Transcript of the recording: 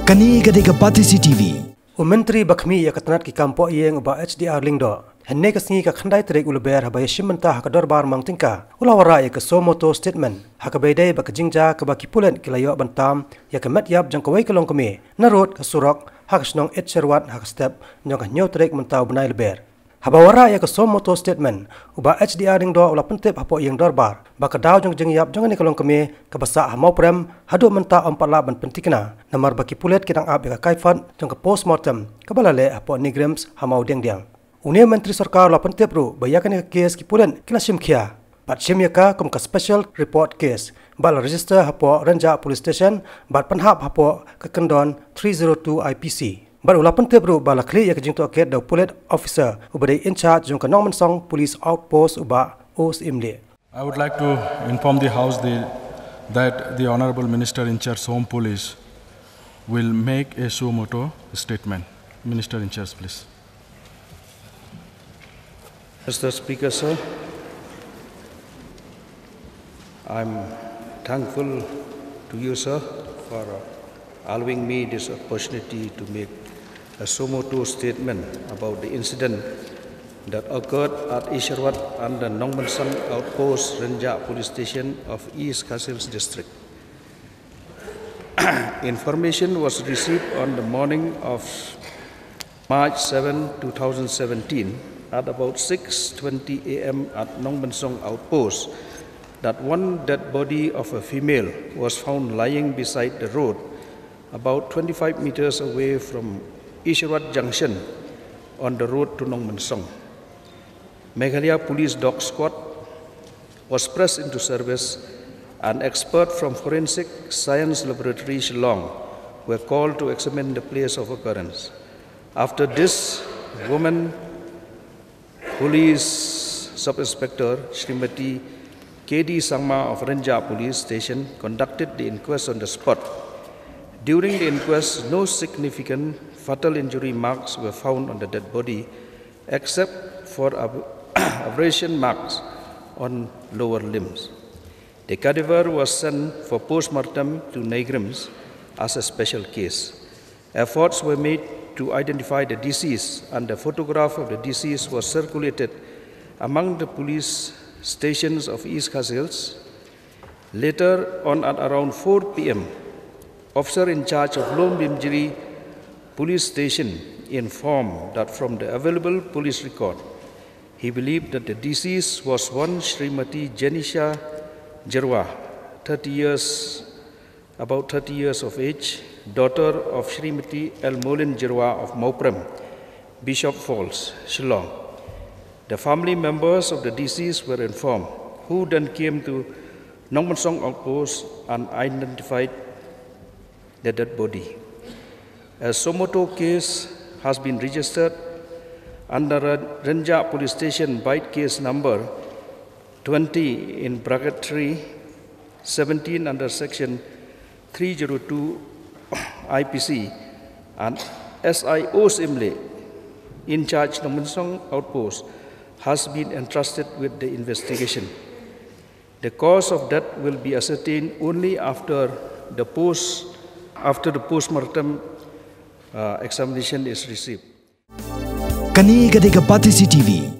Kani gade Pati CCTV. Menteri Bakmi Yakatnat ki kampo yeng ba HDR Lyngdoh. Henne kasni ka khandai trek ulber habay shimanta hakador bar mangtingka. Ulawara ya somoto statement. Hakabayday bakajingja ka baki Pulit kilayo bantam ya kamet yap jangkawai kalong kami. Narod kasurok hakasnong etcherwat hakastep nyong nyaw trek mentaw benai leber. Habawara ya somoto statement uba HDR Lyngdoh ula pentip hapo yeng dorbar. Bakadaw jong jengyap jong ni kalong kami kabasa Mortem hadu menta ompala ban pentikna. Namar baki Pulit kitang ab ya Kaiphod jong ka post Mortem kabalale hapo nigrims hamau diang. Unia Menteri Sarkar la pentip ru bayakan ka kes ki Pulit kilasim khia. Bat sim yaka kum ka special report case. Bal register hapo Renja Police Station bat panhap hapo ka Kendon 302 IPC. But ula pentip ru bala kli ya kajing Tohkit da Pulit officer ubadai in charge jong ka Nongmansong police outpost uba os imle. I would like to inform the House that the Honorable Minister in charge Home Police will make a suo motu statement. Minister in charge, please. Mr. Speaker, sir, I'm thankful to you, sir, for allowing me this opportunity to make a suo motu statement about the incident that occurred at Isharwat under Nongmansong Outpost Renja Police Station of East Kasils District. Information was received on the morning of March 7, 2017 at about 6:20 a.m. at Nongmansong Outpost that one dead body of a female was found lying beside the road about 25 meters away from Isharwat Junction on the road to Nongmansong. Meghalaya Police Dog Squad was pressed into service and experts from Forensic Science Laboratory Shillong were called to examine the place of occurrence. After this, woman Police Sub-Inspector Srimati K.D. Sangma of Renja Police Station conducted the inquest on the spot. During the inquest, no significant fatal injury marks were found on the dead body except for abrasion marks on lower limbs. The cadaver was sent for post-mortem to Nigrims as a special case. Efforts were made to identify the deceased, and a photograph of the deceased was circulated among the police stations of East Kasils. Later on at around 4 p.m., officer in charge of Lom Bimjiri Police Station informed that from the available police record, he believed that the deceased was one Srimati Janisha Jirwa, about 30 years of age, daughter of Srimati Elmolin Jirwa of Mortem, Bishop Falls, Shillong. The family members of the deceased were informed, who then came to Nongmansong Outpost and identified the dead body. A suo motu case has been registered under Renja Police Station bite case number 20 in bracket 3, 17 under section 302 IPC, and SIO Simle in charge Nongmansong Outpost has been entrusted with the investigation. The cause of death will be ascertained only after the post-mortem examination is received. Kani gade Pati CCTV.